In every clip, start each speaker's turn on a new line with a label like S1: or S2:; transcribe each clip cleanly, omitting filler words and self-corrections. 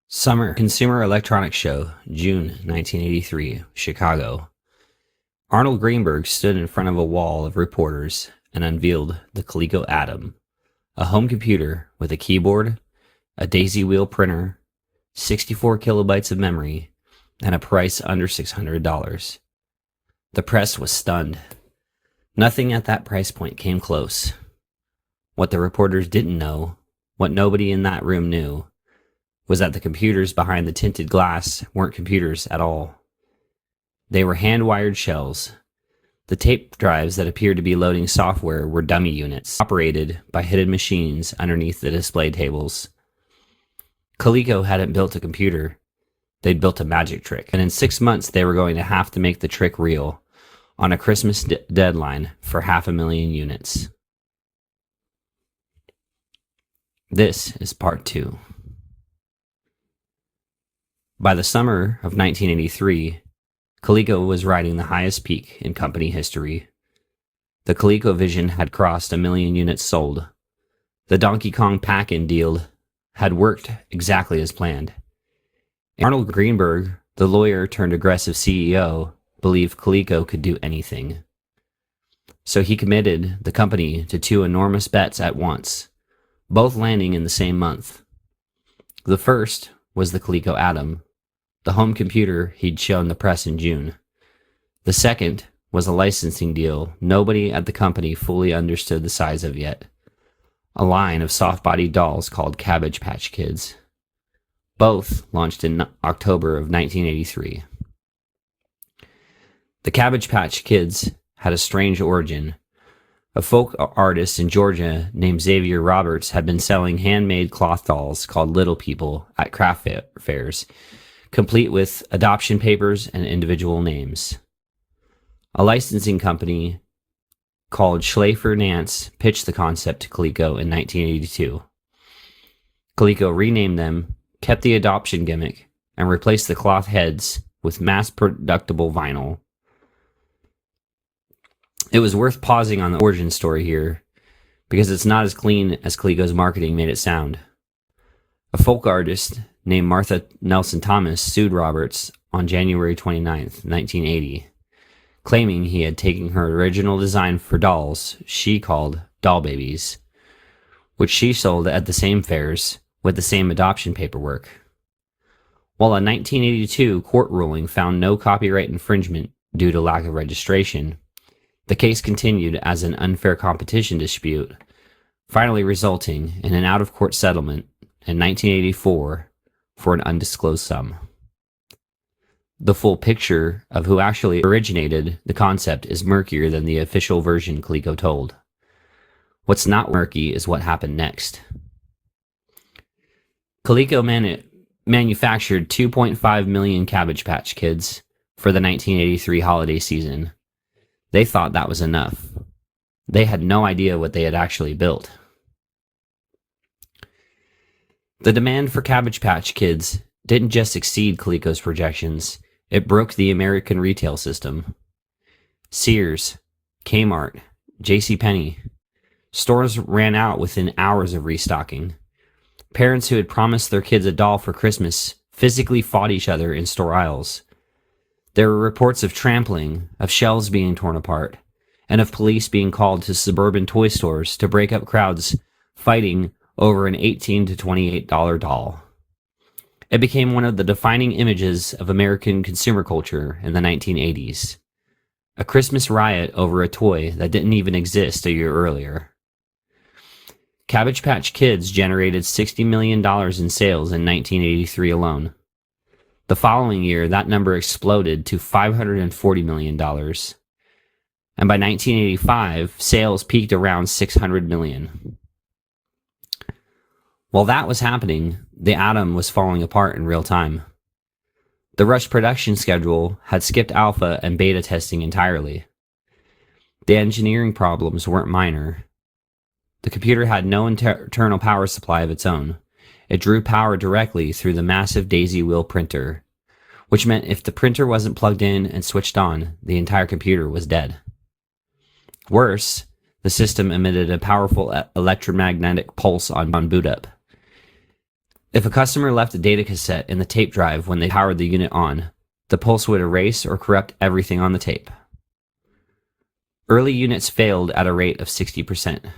S1: Summer Consumer Electronics Show, June 1983, Chicago. Arnold Greenberg stood in front of a wall of reporters and unveiled the Coleco Atom, a home computer with a keyboard, a daisy wheel printer, 64 kilobytes of memory, and a price under $600. The press was stunned. Nothing at that price point came close. What the reporters didn't know, what nobody in that room knew, was that the computers behind the tinted glass weren't computers at all. They were hand-wired shells. The tape drives that appeared to be loading software were dummy units, operated by hidden machines underneath the display tables. Coleco hadn't built a computer. They'd built a magic trick, and in 6 months they were going to have to make the trick real, on a Christmas deadline for 500,000 units. This is part 2. By the summer of 1983, Coleco was riding the highest peak in company history. The ColecoVision had crossed 1 million units sold. The Donkey Kong pack-in deal had worked exactly as planned. Arnold Greenberg, the lawyer turned aggressive CEO, believed Coleco could do anything. So he committed the company to 2 enormous bets at once, both landing in the same month. The first was the Coleco Atom, the home computer he'd shown the press in June. The second was a licensing deal nobody at the company fully understood the size of yet, a line of soft-bodied dolls called Cabbage Patch Kids. Both launched in October of 1983. The Cabbage Patch Kids had a strange origin. A folk artist in Georgia named Xavier Roberts had been selling handmade cloth dolls called Little People at craft fairs, complete with adoption papers and individual names. A licensing company called Schlafer-Nance pitched the concept to Coleco in 1982. Coleco renamed them, kept the adoption gimmick, and replaced the cloth heads with mass-productable vinyl. It was worth pausing on the origin story here, because it's not as clean as Coleco's marketing made it sound. A folk artist named Martha Nelson Thomas sued Roberts on January 29, 1980, claiming he had taken her original design for dolls she called doll babies, which she sold at the same fairs with the same adoption paperwork. While a 1982 court ruling found no copyright infringement due to lack of registration, the case continued as an unfair competition dispute, finally resulting in an out-of-court settlement in 1984 for an undisclosed sum. The full picture of who actually originated the concept is murkier than the official version Coleco told. What's not murky is what happened next. Coleco manufactured 2.5 million Cabbage Patch Kids for the 1983 holiday season. They thought that was enough. They had no idea what they had actually built. The demand for Cabbage Patch Kids didn't just exceed Coleco's projections, it broke the American retail system. Sears, Kmart, JCPenney. Stores ran out within hours of restocking. Parents who had promised their kids a doll for Christmas physically fought each other in store aisles. There were reports of trampling, of shelves being torn apart, and of police being called to suburban toy stores to break up crowds fighting over an $18 to $28 doll. It became one of the defining images of American consumer culture in the 1980s. A Christmas riot over a toy that didn't even exist a year earlier. Cabbage Patch Kids generated $60 million in sales in 1983 alone. The following year, that number exploded to $540 million. And by 1985, sales peaked around $600 million. While that was happening, the Atom was falling apart in real time. The rushed production schedule had skipped alpha and beta testing entirely. The engineering problems weren't minor. The computer had no internal power supply of its own. It drew power directly through the massive daisy wheel printer, which meant if the printer wasn't plugged in and switched on, the entire computer was dead. Worse, the system emitted a powerful electromagnetic pulse on boot up. If a customer left a data cassette in the tape drive when they powered the unit on, the pulse would erase or corrupt everything on the tape. Early units failed at a rate of 60%.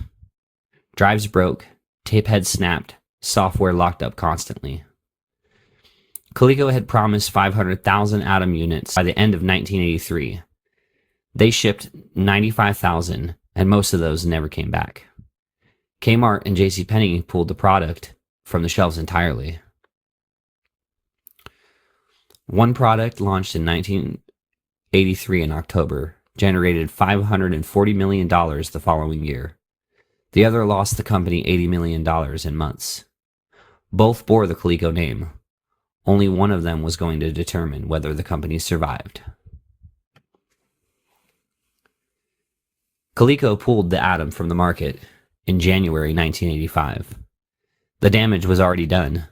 S1: Drives broke, tape heads snapped, software locked up constantly. Coleco had promised 500,000 Atom units by the end of 1983. They shipped 95,000, and most of those never came back. Kmart and JCPenney pulled the product from the shelves entirely. One product launched in 1983 in October generated $540 million the following year. The other lost the company $80 million in months. Both bore the Coleco name. Only one of them was going to determine whether the company survived. Coleco pulled the Atom from the market in January 1985. The damage was already done.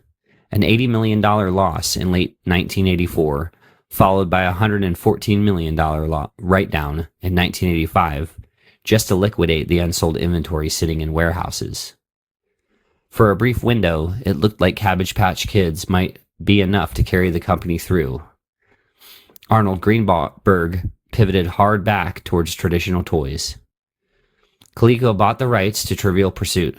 S1: An $80 million loss in late 1984, followed by a $114 million write-down in 1985, just to liquidate the unsold inventory sitting in warehouses. For a brief window, it looked like Cabbage Patch Kids might be enough to carry the company through. Arnold Greenberg pivoted hard back towards traditional toys. Coleco bought the rights to Trivial Pursuit.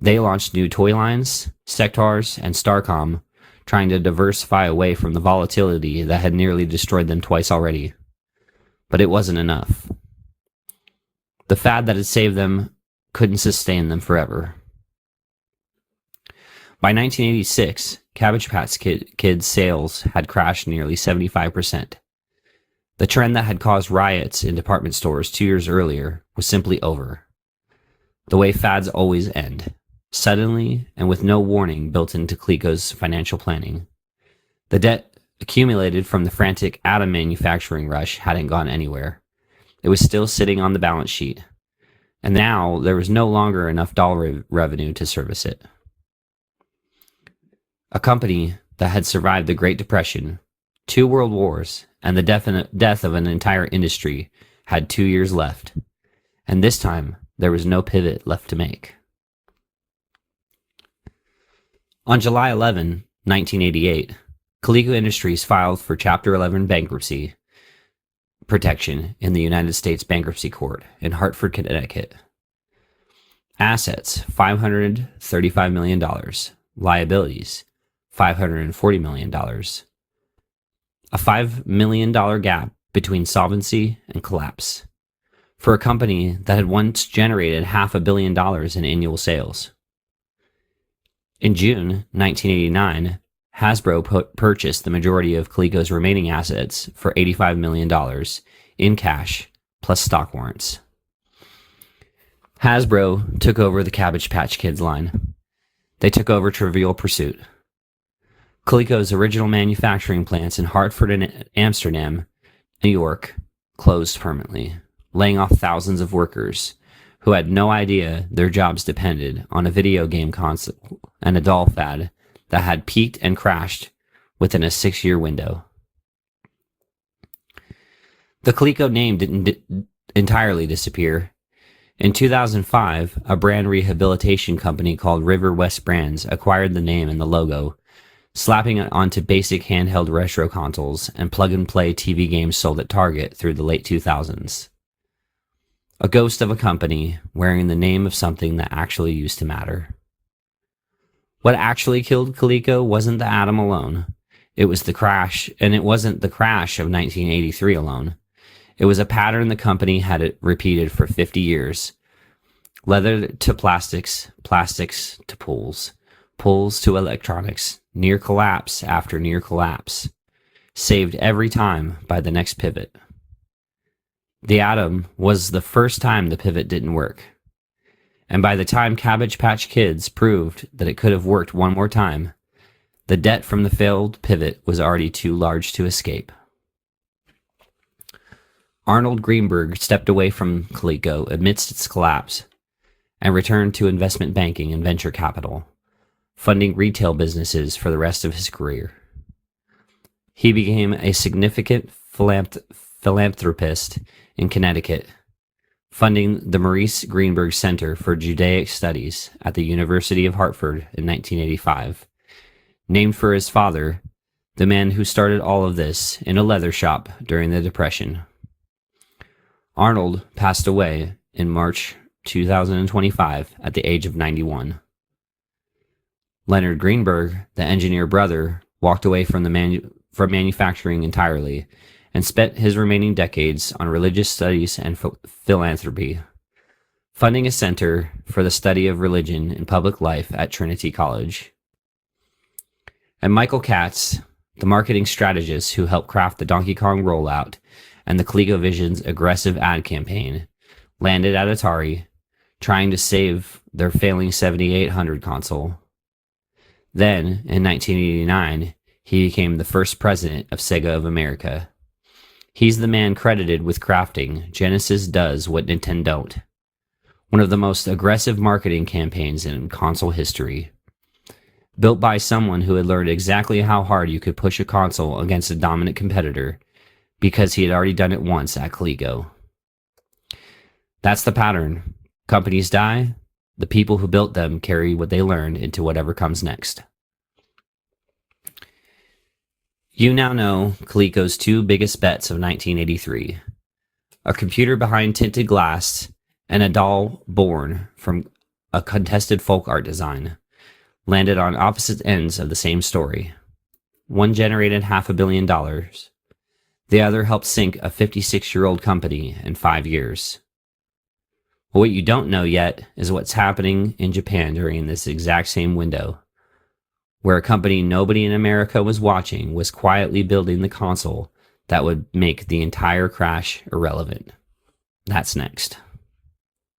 S1: They launched new toy lines, Sectars, and Starcom, trying to diversify away from the volatility that had nearly destroyed them twice already. But it wasn't enough. The fad that had saved them couldn't sustain them forever. By 1986, Cabbage Patch Kids sales had crashed nearly 75%. The trend that had caused riots in department stores 2 years earlier was simply over. The way fads always end, suddenly and with no warning built into Coleco's financial planning. The debt accumulated from the frantic Atom manufacturing rush hadn't gone anywhere. It was still sitting on the balance sheet, and now there was no longer enough dollar revenue to service it. A company that had survived the Great Depression, 2 world wars, and the death of an entire industry had 2 years left, and this time there was no pivot left to make. On July 11, 1988, Coleco Industries filed for Chapter 11 bankruptcy protection in the United States Bankruptcy Court in Hartford, Connecticut. Assets, $535 million. Liabilities, $540 million. A $5 million gap between solvency and collapse for a company that had once generated $500 million in annual sales. In June 1989, Hasbro purchased the majority of Coleco's remaining assets for $85 million in cash plus stock warrants. Hasbro took over the Cabbage Patch Kids line. They took over Trivial Pursuit. Coleco's original manufacturing plants in Hartford and Amsterdam, New York, closed permanently, laying off thousands of workers who had no idea their jobs depended on a video game console and a doll fad that had peaked and crashed within a 6-year window. The Coleco name didn't entirely disappear. In 2005, a brand rehabilitation company called River West Brands acquired the name and the logo, slapping it onto basic handheld retro consoles and plug-and-play TV games sold at Target through the late 2000s. A ghost of a company wearing the name of something that actually used to matter. What actually killed Coleco wasn't the Atom alone. It was the crash, and it wasn't the crash of 1983 alone. It was a pattern the company had repeated for 50 years. Leather to plastics, plastics to pools, pulls to electronics, near collapse after near collapse, saved every time by the next pivot. The Atom was the first time the pivot didn't work. And by the time Cabbage Patch Kids proved that it could have worked one more time, the debt from the failed pivot was already too large to escape. Arnold Greenberg stepped away from Coleco amidst its collapse and returned to investment banking and venture capital, funding retail businesses for the rest of his career. He became a significant philanthropist in Connecticut, funding the Maurice Greenberg Center for Judaic Studies at the University of Hartford in 1985, named for his father, the man who started all of this in a leather shop during the Depression. Arnold passed away in March 2025 at the age of 91. Leonard Greenberg, the engineer brother, walked away from manufacturing entirely and spent his remaining decades on religious studies and philanthropy, funding a center for the study of religion and public life at Trinity College. And Michael Katz, the marketing strategist who helped craft the Donkey Kong rollout and the ColecoVision's aggressive ad campaign, landed at Atari, trying to save their failing 7800 console. Then, in 1989, he became the first president of Sega of America. He's the man credited with crafting Genesis Does What Nintendo Don't, one of the most aggressive marketing campaigns in console history. Built by someone who had learned exactly how hard you could push a console against a dominant competitor because he had already done it once at Coleco. That's the pattern. Companies die, the people who built them carry what they learned into whatever comes next. You now know Coleco's two biggest bets of 1983. A computer behind tinted glass and a doll born from a contested folk art design landed on opposite ends of the same story. One generated $500 million. The other helped sink a 56-year-old company in 5 years. What you don't know yet is what's happening in Japan during this exact same window, where a company nobody in America was watching was quietly building the console that would make the entire crash irrelevant. That's next.